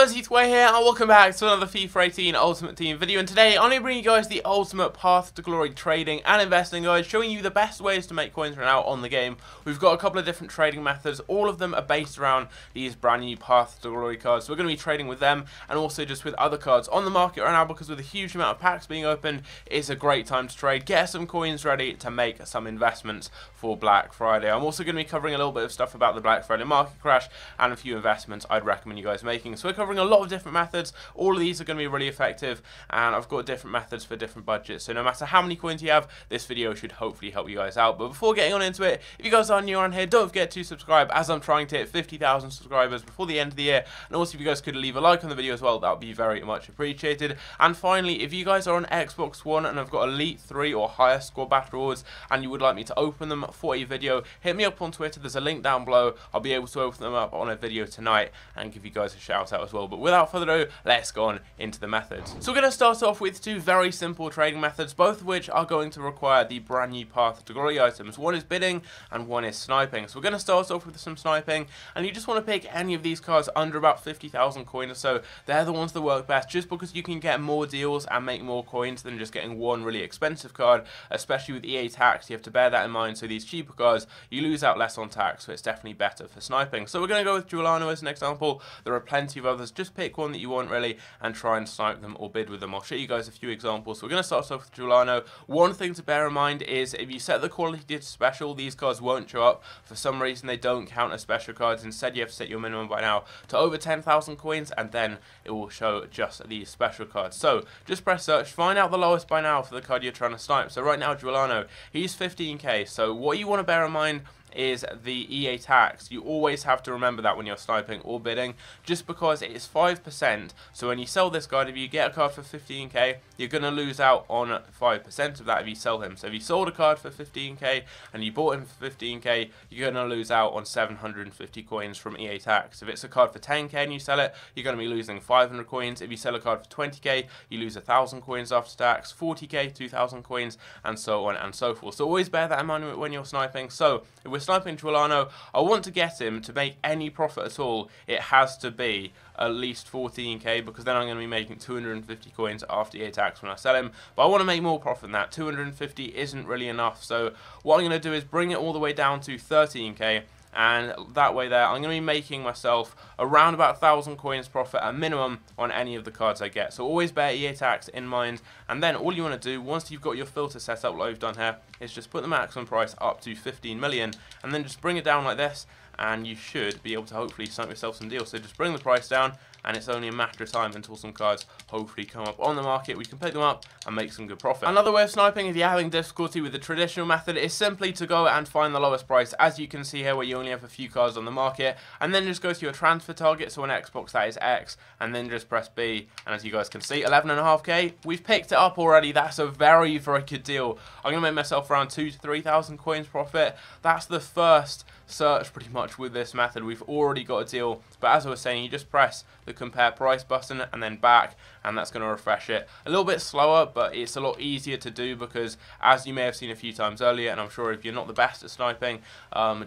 guys, it's Way here, and welcome back to another FIFA 18 Ultimate Team video. And today, I'm going to bring you guys the ultimate path to glory trading and investing guide, showing you the best ways to make coins right now on the game. We've got a couple of different trading methods. All of them are based around these brand new path to glory cards. So we're going to be trading with them and also just with other cards on the market right now, because with a huge amount of packs being opened, it's a great time to trade. Get some coins ready to make some investments for Black Friday. I'm also going to be covering a little bit of stuff about the Black Friday market crash and a few investments I'd recommend you guys making. So we're covering a lot of different methods. All of these are going to be really effective, and I've got different methods for different budgets. So no matter how many coins you have, this video should hopefully help you guys out. But before getting on into it, if you guys are new around here, don't forget to subscribe, as I'm trying to hit 50,000 subscribers before the end of the year. And also, if you guys could leave a like on the video as well, that would be very much appreciated. And finally, if you guys are on Xbox One and have got Elite 3 or higher score battle rewards and you would like me to open them for a video, hit me up on Twitter. There's a link down below. I'll be able to open them up on a video tonight and give you guys a shout out as well. But without further ado, let's go on into the methods. So we're going to start off with two very simple trading methods, both of which are going to require the brand new path to glory items. One is bidding and one is sniping. So we're going to start off with some sniping, and you just want to pick any of these cards under about 50,000 coins or so. They're the ones that work best, just because you can get more deals and make more coins than just getting one really expensive card, especially with EA tax. You have to bear that in mind. So these cheaper cards, you lose out less on tax, so it's definitely better for sniping. So we're going to go with Giuliano as an example. There are plenty of others. Just pick one that you want really and try and snipe them or bid with them. I'll show you guys a few examples. So we're going to start off with Giuliano. One thing to bear in mind is if you set the quality to special, these cards won't show up. For some reason, they don't count as special cards. Instead, you have to set your minimum by now to over 10,000 coins, and then it will show just these special cards. So just press search, find out the lowest by now for the card you're trying to snipe. So right now, Giuliano, he's 15k. So what you want to bear in mind is the EA tax. You always have to remember that when you're sniping or bidding, just because it is 5%. So when you sell this card, if you get a card for 15k, you're going to lose out on 5% of that if you sell him. So if you sold a card for 15k and you bought him for 15k, you're going to lose out on 750 coins from EA tax. If it's a card for 10k and you sell it, you're going to be losing 500 coins. If you sell a card for 20k, you lose 1,000 coins after tax, 40k, 2,000 coins, and so on and so forth. So always bear that in mind when you're sniping. So if we're sniping Giuliano, I want to get him to make any profit at all. It has to be at least 14k, because then I'm going to be making 250 coins after EA tax when I sell him. But I want to make more profit than that. 250 isn't really enough. So what I'm going to do is bring it all the way down to 13k. And that way there, I'm going to be making myself around about 1,000 coins profit at minimum on any of the cards I get. So always bear EA tax in mind. And then all you want to do, once you've got your filter set up like we've done here, is just put the maximum price up to 15 million. And then just bring it down like this, and you should be able to hopefully snipe yourself some deals. So just bring the price down, and it's only a matter of time until some cards hopefully come up on the market. We can pick them up and make some good profit. Another way of sniping, if you're having difficulty with the traditional method, is simply to go and find the lowest price, as you can see here, where you only have a few cards on the market, and then just go to your transfer target. So on Xbox, that is X, and then just press B, and as you guys can see, 11.5k. We've picked it up already. That's a very, very good deal. I'm going to make myself around 2,000 to 3,000 coins profit. That's the first search pretty much with this method. We've already got a deal, but as I was saying, you just press the compare price button and then back, and that's going to refresh it. A little bit slower, but it's a lot easier to do, because as you may have seen a few times earlier, and I'm sure if you're not the best at sniping,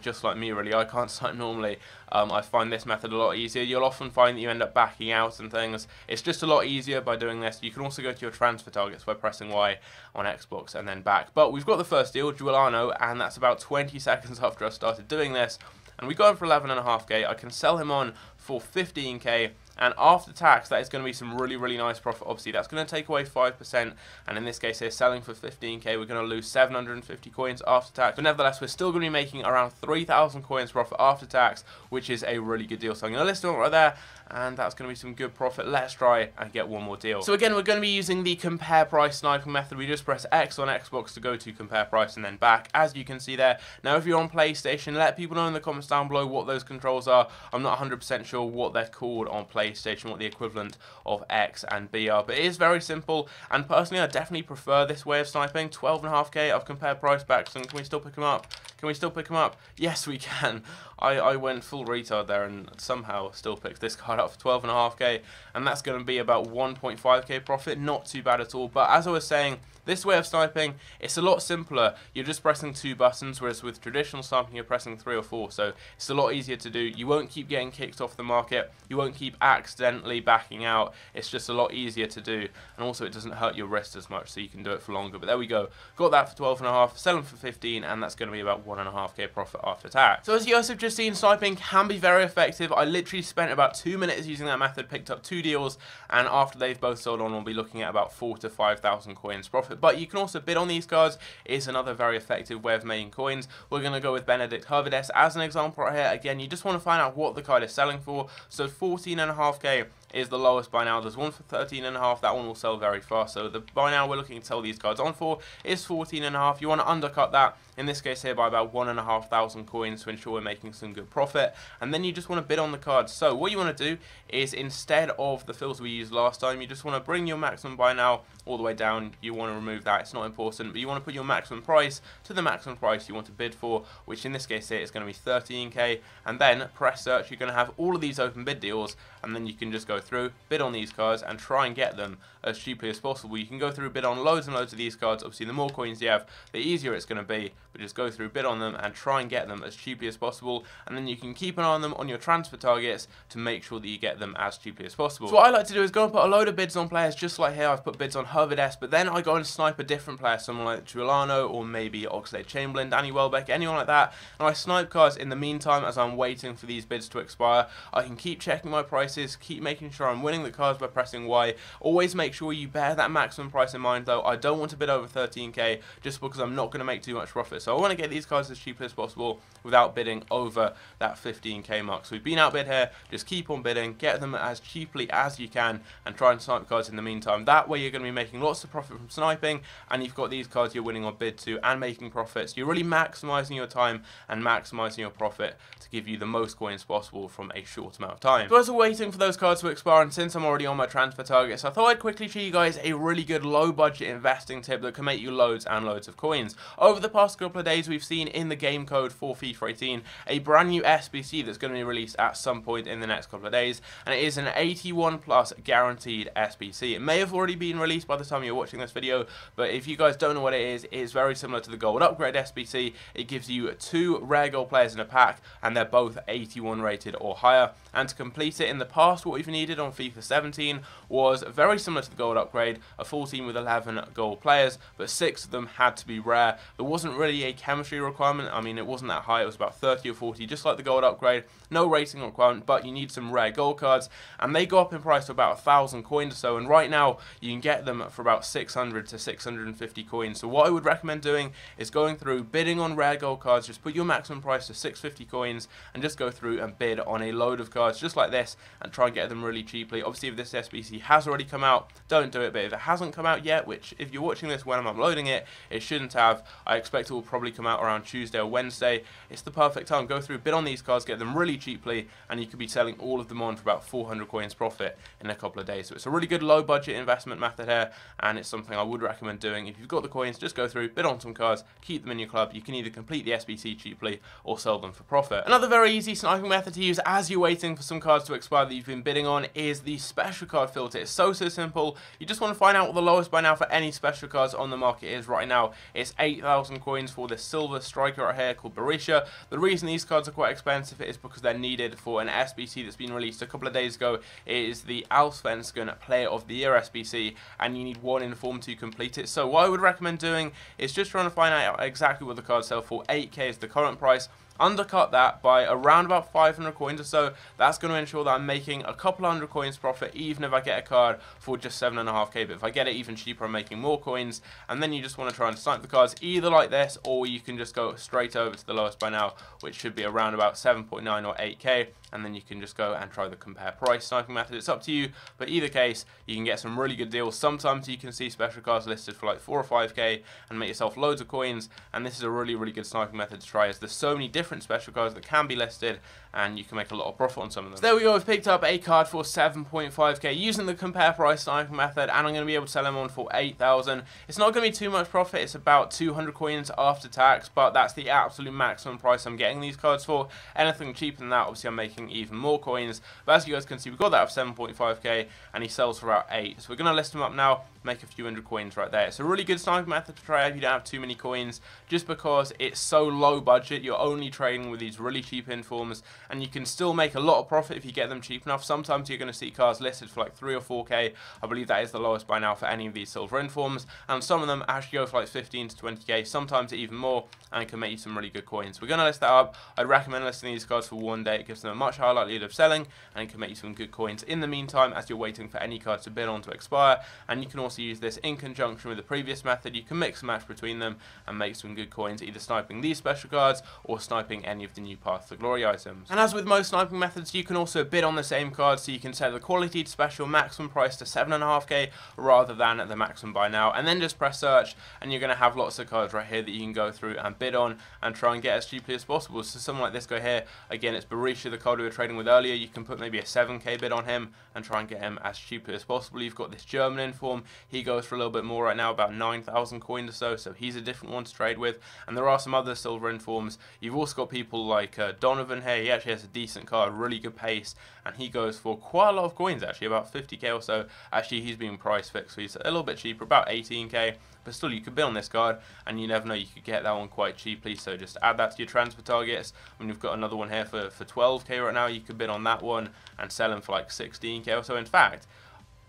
just like me really, I can't snipe normally, I find this method a lot easier. You'll often find that you end up backing out and things. It's just a lot easier by doing this. You can also go to your transfer targets by pressing Y on Xbox and then back. But we've got the first deal, Giuliano, and that's about 20 seconds after I started doing this, and we got him for 11.5k. I can sell him on for 15k, and after tax, that is going to be some really, really nice profit. Obviously, that's going to take away 5%, and in this case here, selling for 15k, we're going to lose 750 coins after tax. But nevertheless, we're still going to be making around 3,000 coins profit after tax, which is a really good deal. So I'm going to list it right there, and that's going to be some good profit. Let's try and get one more deal. So again, we're going to be using the compare price sniping method. We just press X on Xbox to go to compare price and then back, as you can see there. Now, if you're on PlayStation, let people know in the comments down below what those controls are. I'm not 100% sure what they're called on PlayStation, what the equivalent of X and B are, but it is very simple, and personally I definitely prefer this way of sniping. 12.5k, I've compared price backs, and can we still pick them up? Can we still pick them up? Yes, we can. I went full retard there and somehow still picked this card up for 12.5k, and that's going to be about 1.5k profit. Not too bad at all, but as I was saying, This way of sniping, it's a lot simpler. You're just pressing 2 buttons, whereas with traditional sniping, you're pressing 3 or 4. So it's a lot easier to do. You won't keep getting kicked off the market. You won't keep accidentally backing out. It's just a lot easier to do. And also, it doesn't hurt your wrist as much, so you can do it for longer. But there we go. Got that for 12.5, selling for 15, and that's going to be about 1.5k profit after tax. So as you guys have just seen, sniping can be very effective. I literally spent about 2 minutes using that method, picked up 2 deals, and after they've both sold on, we'll be looking at about 4,000 to 5,000 coins profit. But you can also bid on these cards. It's another very effective way of making coins. We're going to go with Benedict Hervedes as an example right here. Again, you just want to find out what the card is selling for. So 14.5k is the lowest by now. There's one for 13.5. That one will sell very fast. So the by now we're looking to sell these cards on for is 14.5. You want to undercut that, in this case here, by about 1,500 coins to ensure we're making some good profit. And then you just want to bid on the cards. So what you want to do is, instead of the fills we used last time, you just want to bring your maximum buy now all the way down. You want to remove that. It's not important, but you want to put your maximum price to the maximum price you want to bid for, which in this case here is going to be 13k. And then press search. You're going to have all of these open bid deals, and then you can just go through, bid on these cards, and try and get them as cheaply as possible. You can go through, bid on loads and loads of these cards. Obviously, the more coins you have, the easier it's going to be, but just go through, bid on them, and try and get them as cheaply as possible. And then you can keep an eye on them on your transfer targets to make sure that you get them as cheaply as possible. So what I like to do is go and put a load of bids on players, just like here. I've put bids on Hervedes, but then I go and snipe a different player, someone like Giuliano, or maybe Oxlade-Chamberlain, Danny Welbeck, anyone like that, and I snipe cards in the meantime as I'm waiting for these bids to expire. I can keep checking my prices, keep making sure I'm winning the cards by pressing Y. Always make sure you bear that maximum price in mind, though. I don't want to bid over 13k just because I'm not going to make too much profit. So I want to get these cards as cheap as possible without bidding over that 15k mark. So we've been outbid here. Just keep on bidding, get them as cheaply as you can, and try and snipe cards in the meantime. That way you're going to be making lots of profit from sniping, and you've got these cards you're winning on bid to and making profits. You're really maximizing your time and maximizing your profit to give you the most coins possible from a short amount of time. So as we're waiting for those cards to expire, and since I'm already on my transfer targets, I thought I'd quickly show you guys a really good low budget investing tip that can make you loads and loads of coins. Over the past couple of days, we've seen in the game code for FIFA 18 a brand new SBC that's going to be released at some point in the next couple of days, and it is an 81 plus guaranteed SBC. It may have already been released by the time you're watching this video, but if you guys don't know what it is very similar to the gold upgrade SBC. It gives you 2 rare gold players in a pack, and they're both 81 rated or higher. And to complete it, in the past, what we've needed on FIFA 17 was very similar to the gold upgrade, a full team with 11 gold players, but 6 of them had to be rare. There wasn't really a chemistry requirement. I mean, it wasn't that high. It was about 30 or 40, just like the gold upgrade. No rating requirement, but you need some rare gold cards, and they go up in price to about 1,000 coins or so, and right now you can get them for about 600 to 650 coins. So what I would recommend doing is going through, bidding on rare gold cards. Just put your maximum price to 650 coins and just go through and bid on a load of cards just like this and try and get them really cheaply. Obviously, if this SBC has already come out, don't do it, but if it hasn't come out yet, which if you're watching this when I'm uploading it, it shouldn't have, I expect it will probably come out around Tuesday or Wednesday. It's the perfect time. Go through, bid on these cards, get them really cheaply, and you could be selling all of them on for about 400 coins profit in a couple of days. So it's a really good low budget investment method here, and it's something I would recommend doing. If you've got the coins, just go through, bid on some cards, keep them in your club. You can either complete the SBC cheaply or sell them for profit. Another very easy sniping method to use as you're waiting for some cards to expire that you've been bidding on is the special card filter. It's so simple. You just want to find out what the lowest by now for any special cards on the market is. Right now it's 8,000 coins for this silver striker right here called Berisha. The reason these cards are quite expensive is because they're needed for an SBC that's been released a couple of days ago. It is the Allsvenskan Player of the Year SBC, and you need 1 inform to complete it. So what I would recommend doing is just trying to find out exactly what the cards sell for. 8k is the current price. Undercut that by around about 500 coins or so. That's going to ensure that I'm making a couple hundred coins profit, even if I get a card for just 7.5k. But if I get it even cheaper, I'm making more coins. And then you just want to try and snipe the cards either like this, or you can just go straight over to the lowest by now, which should be around about 7.9 or 8k. And then you can just go and try the compare price sniping method. It's up to you, but either case, you can get some really good deals. Sometimes you can see special cards listed for like 4 or 5k and make yourself loads of coins. And this is a really good sniping method to try, as there's so many different special cards that can be listed, and you can make a lot of profit on some of them. So there we go, we've picked up a card for 7.5k using the compare price sniping method, and I'm going to be able to sell them on for 8,000. It's not going to be too much profit, it's about 200 coins after tax, but that's the absolute maximum price I'm getting these cards for. Anything cheaper than that, obviously I'm making even more coins, but as you guys can see, we got that for 7.5k, and he sells for about 8. So we're going to list him up now, make a few hundred coins right there. It's a really good sniping method to try if you don't have too many coins, just because it's so low budget. You're only trading with these really cheap informs, and you can still make a lot of profit if you get them cheap enough. Sometimes you're going to see cards listed for like 3 or 4k. I believe that is the lowest by now for any of these silver informs, and some of them actually go for like 15 to 20k, sometimes even more, and can make you some really good coins. We're going to list that up. I'd recommend listing these cards for one day. It gives them a much higher likelihood of selling, and it can make you some good coins in the meantime as you're waiting for any cards to bid on to expire. And you can also use this in conjunction with the previous method. You can mix and match between them and make some good coins, either sniping these special cards or sniping any of the new Path to Glory items. And as with most sniping methods, you can also bid on the same cards, so you can set the quality to special maximum price to 7.5k rather than at the maximum buy now, and then just press search, and you're going to have lots of cards right here that you can go through and bid on and try and get as cheaply as possible. So something like this guy here, again, it's Berisha, the card we were trading with earlier. You can put maybe a 7k bid on him and try and get him as cheaply as possible. You've got this German inform, he goes for a little bit more right now, about 9,000 coins or so he's a different one to trade with. And there are some other silver informs. You've also got people like Donovan here. He actually has a decent card, really good pace, and he goes for quite a lot of coins, actually about 50k or so. Actually, he's being price fixed, so he's a little bit cheaper, about 18k, but still you could bid on this card, and you never know, you could get that one quite cheaply. So just add that to your transfer targets. And we've got another one here for 12k right now. You could bid on that one and sell him for like 16k or so. In fact,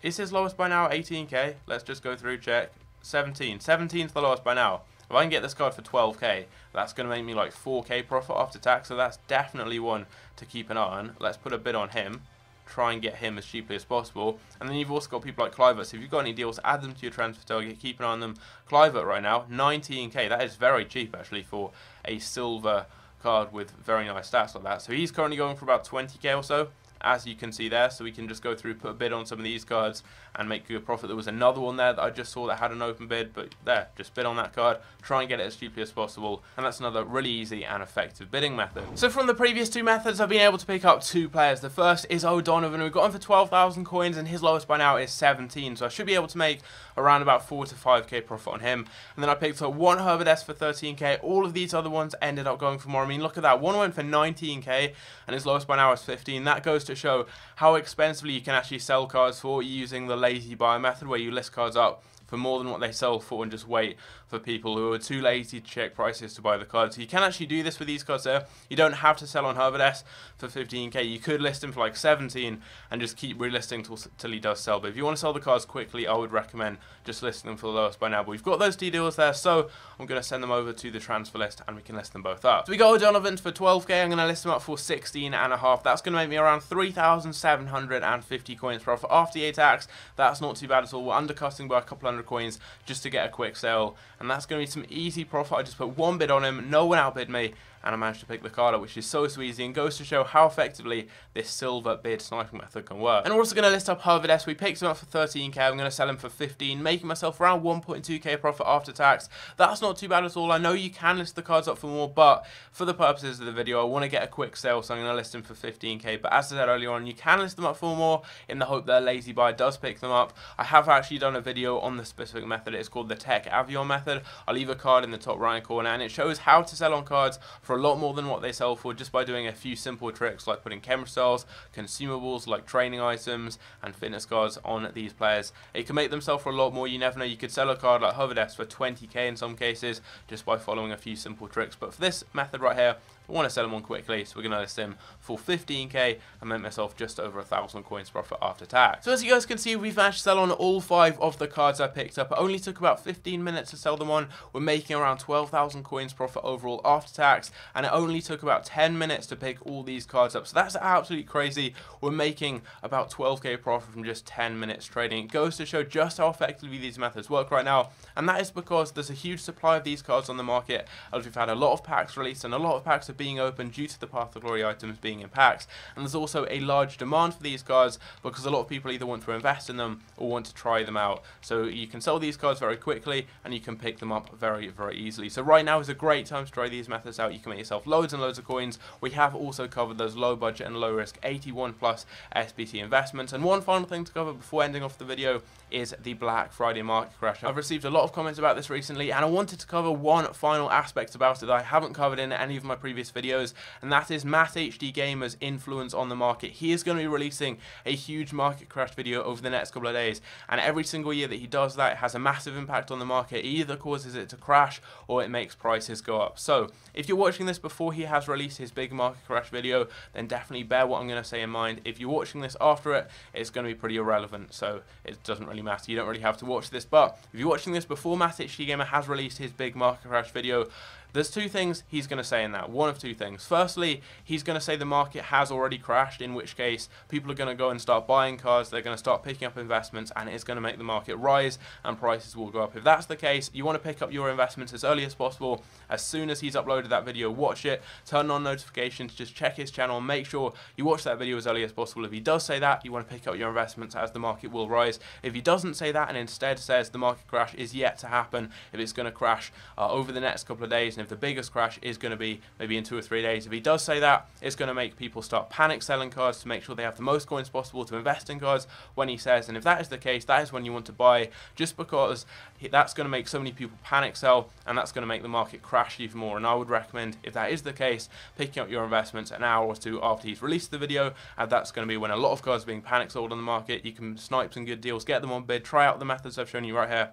is his lowest by now 18k? Let's just go through, check. 17's the lowest by now. If I can get this card for 12k, that's going to make me like 4k profit after tax, so that's definitely one to keep an eye on. Let's put a bid on him, try and get him as cheaply as possible. And then you've also got people like Clivert, so if you've got any deals, add them to your transfer target, keep an eye on them. Clivert right now, 19k, that is very cheap actually for a silver card with very nice stats like that. So he's currently going for about 20k or so, as you can see there. So we can just go through, put a bid on some of these cards and make good profit. There was another one there that I just saw that had an open bid, but there, just bid on that card, try and get it as cheaply as possible, and that's another really easy and effective bidding method. So from the previous two methods, I've been able to pick up two players. The first is O'Donovan. We've got him for 12,000 coins, and his lowest by now is 17, so I should be able to make around about 4 to 5k profit on him. And then I picked up one Herbert S for 13k. All of these other ones ended up going for more. I mean, look at that, one went for 19k, and his lowest by now is 15. That goes to show how expensively you can actually sell cards for using the lazy buy method, where you list cards up for more than what they sell for and just wait for people who are too lazy to check prices to buy the cards. So you can actually do this with these cards there. You don't have to sell on Herbert S for 15k. You could list him for like 17 and just keep relisting till he does sell. But if you want to sell the cards quickly, I would recommend just listing them for the lowest by now. But we've got those two deals there, so I'm going to send them over to the transfer list and we can list them both up. So we got O'Donovan for 12k. I'm going to list them up for 16.5. That's going to make me around 3,750 coins profit after the tax. That's not too bad at all. We're undercutting by a couple hundred coins just to get a quick sale, and that's going to be some easy profit. I just put one bid on him, no one outbid me, and I managed to pick the card up, which is so easy and goes to show how effectively this silver bid sniping method can work. And we're also going to list up Herbert S. We picked him up for 13k. I'm going to sell him for 15, making myself around 1.2k profit after tax. That's not too bad at all. I know you can list the cards up for more, but for the purposes of the video, I want to get a quick sale, so I'm going to list him for 15k. But as I said earlier on, you can list them up for more in the hope that a lazy buy does pick them up. I have actually done a video on the specific method. It's called the Tech Avion method. I'll leave a card in the top right corner, and it shows how to sell on cards for a lot more than what they sell for, just by doing a few simple tricks like putting chemicals, consumables like training items and fitness cards on these players. It can make them sell for a lot more. You never know, you could sell a card like Herbert S for 20k in some cases just by following a few simple tricks. But for this method right here, I want to sell him on quickly, so we're going to list him for 15k and make myself just over 1,000 coins profit after tax. So as you guys can see, we've managed to sell on all 5 of the cards I picked up. It only took about 15 minutes to sell them on. We're making around 12,000 coins profit overall after tax, and it only took about 10 minutes to pick all these cards up. So that's absolutely crazy. We're making about 12k profit from just 10 minutes trading. It goes to show just how effectively these methods work right now, and that is because there's a huge supply of these cards on the market, as we've had a lot of packs released and a lot of packs are being open due to the Path to Glory items being in packs, and there's also a large demand for these cards because a lot of people either want to invest in them or want to try them out. So you can sell these cards very quickly and you can pick them up very, very easily. So right now is a great time to try these methods out. You can make yourself loads and loads of coins. We have also covered those low budget and low risk 81 plus SBT investments. And one final thing to cover before ending off the video is the Black Friday market crash. I've received a lot of comments about this recently, and I wanted to cover one final aspect about it that I haven't covered in any of my previous videos, and that is Matt HD Gamer's influence on the market. He is going to be releasing a huge market crash video over the next couple of days, and every single year that he does that, it has a massive impact on the market. It either causes it to crash or it makes prices go up. So if you're watching this before he has released his big market crash video, then definitely bear what I'm going to say in mind. If you're watching this after it, it's going to be pretty irrelevant, so it doesn't really matter. You don't really have to watch this. But if you're watching this before Matt HD Gamer has released his big market crash video, there's two things he's going to say in that. One of two things. Firstly, he's going to say the market has already crashed, in which case people are going to go and start buying cards, they're going to start picking up investments, and it's going to make the market rise and prices will go up. If that's the case, you want to pick up your investments as early as possible. As soon as he's uploaded that video, watch it, turn on notifications, just check his channel, and make sure you watch that video as early as possible. If he does say that, you want to pick up your investments as the market will rise. If he doesn't say that and instead says the market crash is yet to happen, if it's going to crash over the next couple of days, and if the biggest crash is going to be maybe in 2 or 3 days, if he does say that, it's going to make people start panic selling cards to make sure they have the most coins possible to invest in cards when he says. And if that is the case, that is when you want to buy, just because that's going to make so many people panic sell, and that's going to make the market crash even more. And I would recommend, if that is the case, picking up your investments an hour or two after he's released the video, and that's going to be when a lot of cards are being panic sold on the market. You can snipe some good deals, get them on bid, try out the methods I've shown you right here,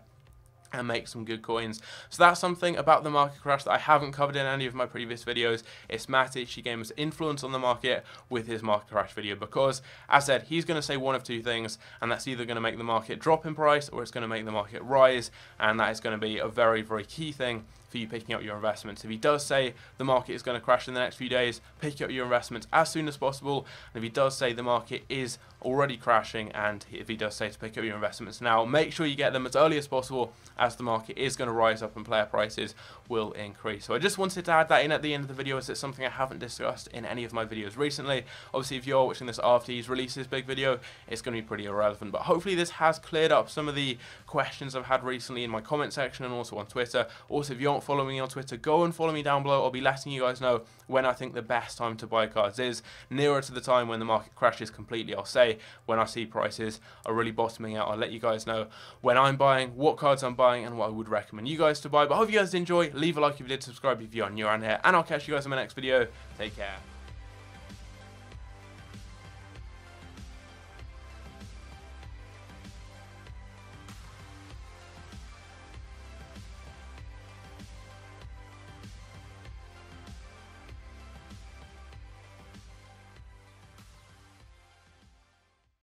and make some good coins. So that's something about the market crash that I haven't covered in any of my previous videos. It's Matt HD Gamer's influence on the market with his market crash video, because as I said, he's going to say one of two things, and that's either going to make the market drop in price or it's going to make the market rise, and that is going to be a very, very key thing for you picking up your investments. If he does say the market is going to crash in the next few days, pick up your investments as soon as possible. And if he does say the market is already crashing, and if he does say to pick up your investments now, make sure you get them as early as possible, as the market is going to rise up and player prices will increase. So I just wanted to add that in at the end of the video, as it's something I haven't discussed in any of my videos recently. Obviously, if you're watching this after he's released his big video, it's going to be pretty irrelevant, but hopefully this has cleared up some of the questions I've had recently in my comment section and also on Twitter. Also, if you aren't following me on Twitter, go and follow me down below. I'll be letting you guys know when I think the best time to buy cards is. Nearer to the time when the market crashes completely, I'll say when I see prices are really bottoming out, I'll let you guys know when I'm buying, what cards I'm buying, and what I would recommend you guys to buy. But I hope you guys enjoy. Leave a like if you did, subscribe if you're new around here, and I'll catch you guys in my next video. Take care.